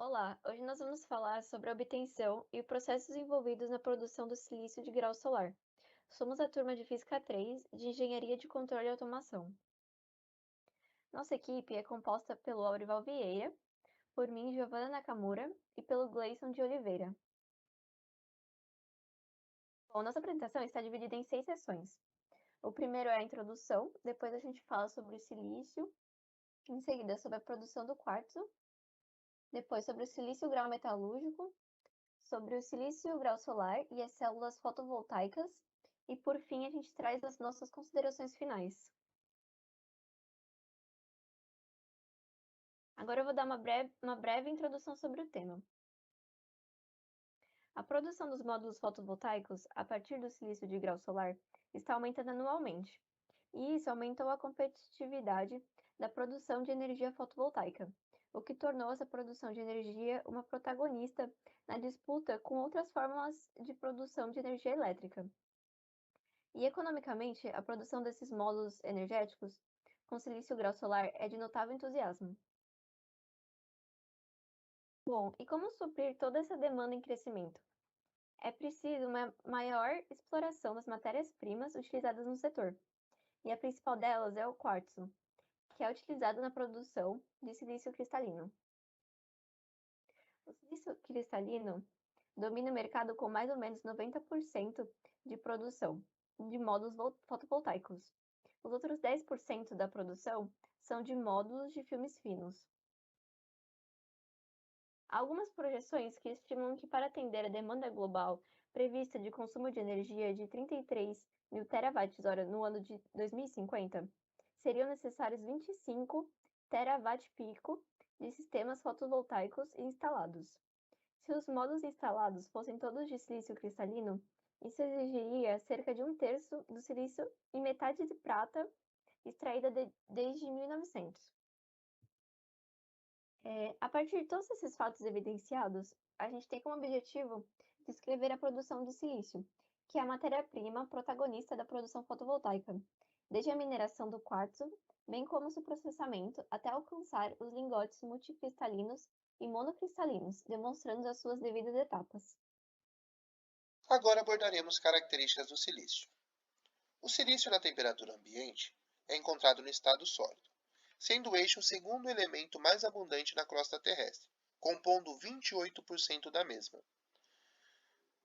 Olá, hoje nós vamos falar sobre a obtenção e processos envolvidos na produção do silício de grau solar. Somos a turma de Física 3 de Engenharia de Controle e Automação. Nossa equipe é composta pelo Aurival Vieira, por mim, Giovana Nakamura, e pelo Gleison de Oliveira. Bom, nossa apresentação está dividida em 6 sessões. O primeiro é a introdução, depois a gente fala sobre o silício, em seguida sobre a produção do quartzo, depois sobre o silício grau metalúrgico, sobre o silício grau solar e as células fotovoltaicas, e por fim a gente traz as nossas considerações finais. Agora eu vou dar uma breve introdução sobre o tema. A produção dos módulos fotovoltaicos a partir do silício de grau solar está aumentando anualmente, e isso aumentou a competitividade da produção de energia fotovoltaica, o que tornou essa produção de energia uma protagonista na disputa com outras formas de produção de energia elétrica. E economicamente, a produção desses módulos energéticos com silício grau solar é de notável entusiasmo. Bom, e como suprir toda essa demanda em crescimento? É preciso uma maior exploração das matérias-primas utilizadas no setor, e a principal delas é o quartzo, que é utilizado na produção de silício cristalino. O silício cristalino domina o mercado com mais ou menos 90% de produção de módulos fotovoltaicos. Os outros 10% da produção são de módulos de filmes finos. Há algumas projeções que estimam que para atender a demanda global prevista de consumo de energia de 33 mil terawatt-hora no ano de 2050, seriam necessários 25 terawatt-pico de sistemas fotovoltaicos instalados. Se os módulos instalados fossem todos de silício cristalino, isso exigiria cerca de um terço do silício e metade de prata extraída desde 1900. A partir de todos esses fatos evidenciados, a gente tem como objetivo descrever a produção do silício, que é a matéria-prima protagonista da produção fotovoltaica, desde a mineração do quartzo, bem como seu processamento, até alcançar os lingotes multicristalinos e monocristalinos, demonstrando as suas devidas etapas. Agora abordaremos características do silício. O silício na temperatura ambiente é encontrado no estado sólido, sendo o eixo o segundo elemento mais abundante na crosta terrestre, compondo 28% da mesma.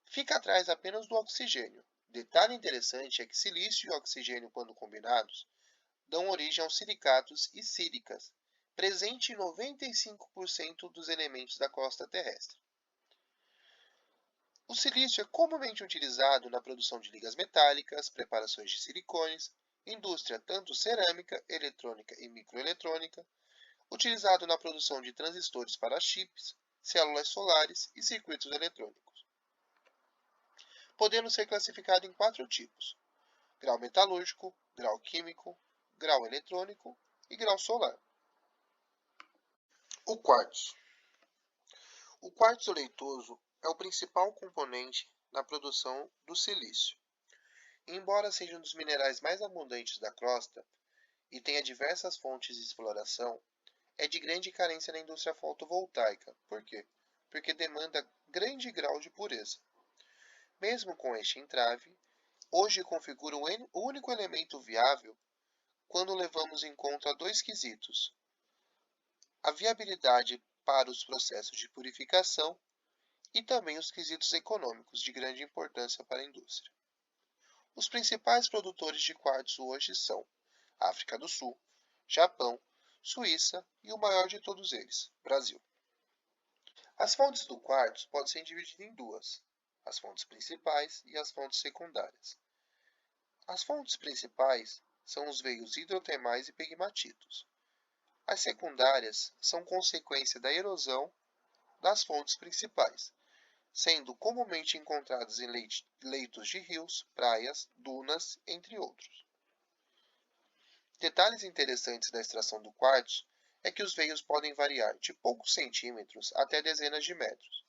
Fica atrás apenas do oxigênio. Detalhe interessante é que silício e oxigênio, quando combinados, dão origem aos silicatos e sílicas, presente em 95% dos elementos da crosta terrestre. O silício é comumente utilizado na produção de ligas metálicas, preparações de silicones, indústria tanto cerâmica, eletrônica e microeletrônica, utilizado na produção de transistores para chips, células solares e circuitos eletrônicos. Podendo ser classificado em 4 tipos: grau metalúrgico, grau químico, grau eletrônico e grau solar. O quartzo. O quartzo leitoso é o principal componente na produção do silício. Embora seja um dos minerais mais abundantes da crosta e tenha diversas fontes de exploração, é de grande carência na indústria fotovoltaica. Por quê? Porque demanda grande grau de pureza. Mesmo com este entrave, hoje configura o único elemento viável quando levamos em conta dois quesitos: a viabilidade para os processos de purificação e também os quesitos econômicos de grande importância para a indústria. Os principais produtores de quartzo hoje são África do Sul, Japão, Suíça e o maior de todos eles, Brasil. As fontes do quartzo podem ser divididas em duas: as fontes principais e as fontes secundárias. As fontes principais são os veios hidrotermais e pegmatitos. As secundárias são consequência da erosão das fontes principais, sendo comumente encontradas em leitos de rios, praias, dunas, entre outros. Detalhes interessantes da extração do quartzo é que os veios podem variar de poucos centímetros até dezenas de metros.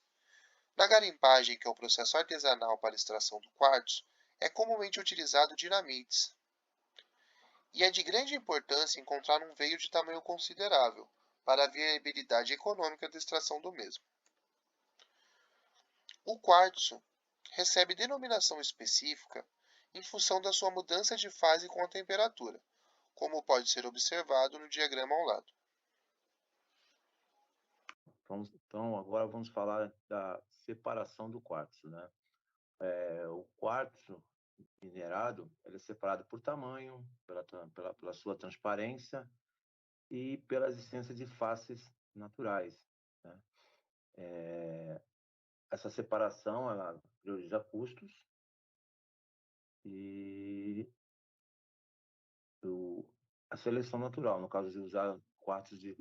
Na garimpagem, que é o processo artesanal para a extração do quartzo, é comumente utilizado dinamites. E é de grande importância encontrar um veio de tamanho considerável, para a viabilidade econômica da extração do mesmo. O quartzo recebe denominação específica em função da sua mudança de fase com a temperatura, como pode ser observado no diagrama ao lado. Então, agora vamos falar da separação do quartzo, né? O quartzo minerado, ele é separado por tamanho, pela sua transparência e pela existência de faces naturais, né? Essa separação, ela prioriza custos e a seleção natural, no caso de usar quartos de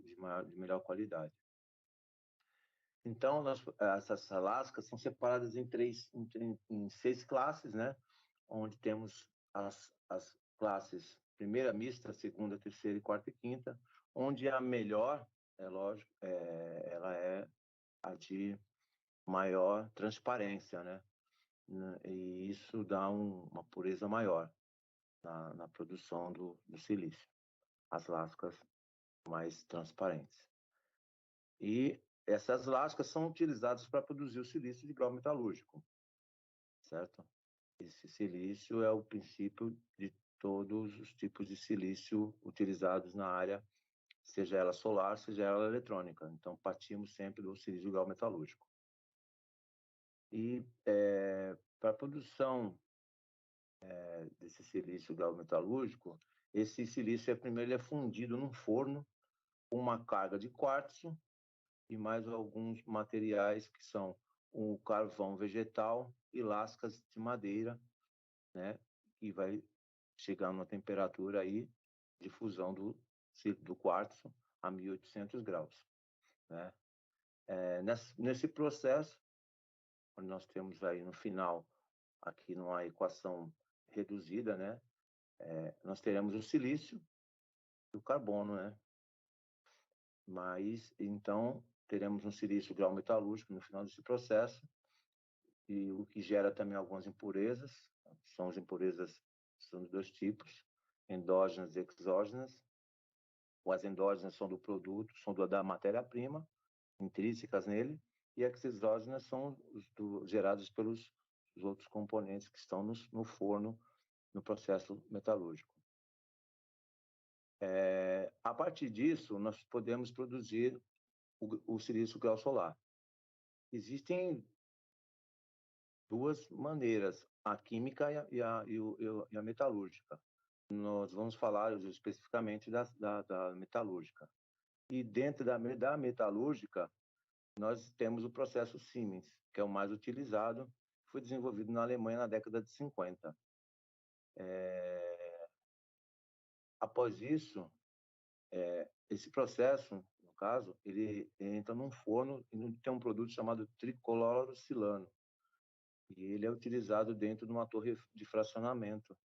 melhor qualidade. Então, essas lascas são separadas em 6 classes, né? Onde temos as classes primeira, mista, segunda, terceira, quarta e quinta, onde a melhor, é lógico, ela é a de maior transparência, né? E isso dá uma pureza maior na produção do silício, as lascas mais transparentes. E essas lascas são utilizadas para produzir o silício de grau metalúrgico, certo? Esse silício é o princípio de todos os tipos de silício utilizados na área, seja ela solar, seja ela eletrônica. Então, partimos sempre do silício de grau metalúrgico. E para a produção desse silício grau metalúrgico, esse silício primeiro ele é fundido num forno com uma carga de quartzo e mais alguns materiais que são o carvão vegetal e lascas de madeira, né, que vai chegar numa temperatura aí de fusão do quartzo a 1800 graus, né? Nesse processo, onde nós temos aí no final, aqui numa equação reduzida, né, nós teremos o silício e o carbono, né? Mas, então, teremos um silício grau metalúrgico no final desse processo, e o que gera também algumas impurezas. São as impurezas, são de 2 tipos, endógenas e exógenas. As endógenas são do produto, são da matéria-prima, intrínsecas nele, e as exógenas são geradas pelos outros componentes que estão no forno, no processo metalúrgico. A partir disso, nós podemos produzir o silício grau solar. Existem 2 maneiras, a química e a metalúrgica. Nós vamos falar especificamente da metalúrgica. E dentro da metalúrgica, nós temos o processo Siemens, que é o mais utilizado, foi desenvolvido na Alemanha na década de 50. Após isso, esse processo, no caso, ele entra num forno e tem um produto chamado tricolorocilano. E ele é utilizado dentro de uma torre de fracionamento.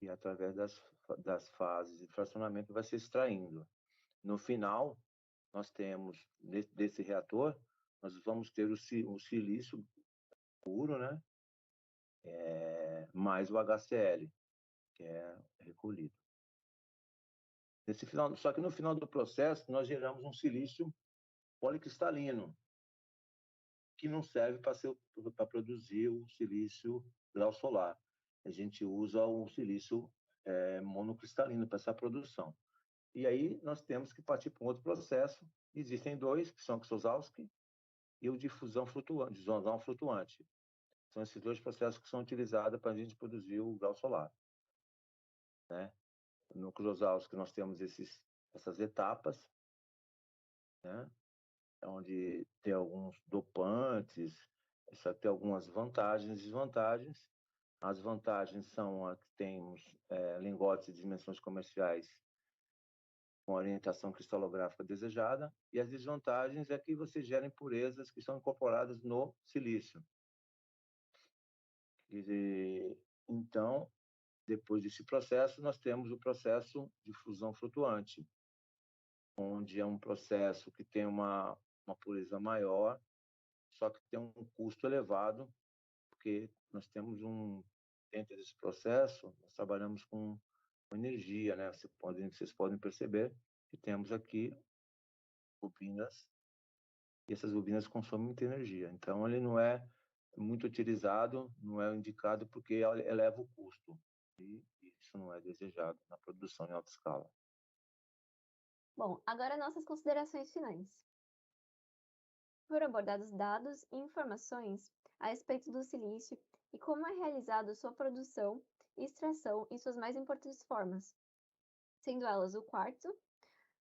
E através das fases de fracionamento vai se extraindo. No final, nós temos, desse reator, nós vamos ter o silício puro, né? Mais o HCl, que é recolhido. Só que no final do processo, nós geramos um silício policristalino, que não serve para produzir o silício grau solar. A gente usa o silício monocristalino para essa produção. E aí nós temos que partir para um outro processo. Existem 2, que são o Ksotowski e o de fusão flutuante, de isosão flutuante. São esses 2 processos que são utilizados para a gente produzir o grau solar, né? No Ksotowski nós temos essas etapas, né? Onde tem alguns dopantes, só tem algumas vantagens e desvantagens. As vantagens são a que temos lingotes de dimensões comerciais com a orientação cristalográfica desejada, e as desvantagens é que você gera impurezas que são incorporadas no silício. Então, depois desse processo, nós temos o processo de fusão flutuante, onde é um processo que tem uma pureza maior, só que tem um custo elevado, porque nós temos dentro desse processo, nós trabalhamos com energia, né? Vocês podem perceber que temos aqui bobinas, e essas bobinas consomem muita energia. Então, ele não é muito utilizado, não é indicado porque eleva o custo. E isso não é desejado na produção em alta escala. Bom, agora nossas considerações finais. Foram abordados dados e informações a respeito do silício e como é realizada sua produção e extração em suas mais importantes formas, sendo elas o quartzo,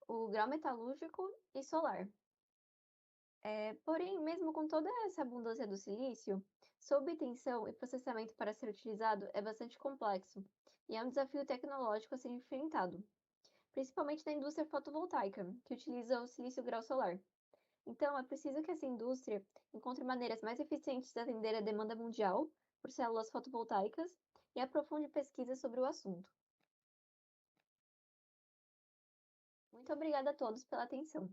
o grau metalúrgico e solar. Porém, mesmo com toda essa abundância do silício, sua obtenção e processamento para ser utilizado é bastante complexo e é um desafio tecnológico a ser enfrentado, principalmente na indústria fotovoltaica, que utiliza o silício grau solar. Então, é preciso que essa indústria encontre maneiras mais eficientes de atender a demanda mundial por células fotovoltaicas e aprofunde pesquisas sobre o assunto. Muito obrigada a todos pela atenção.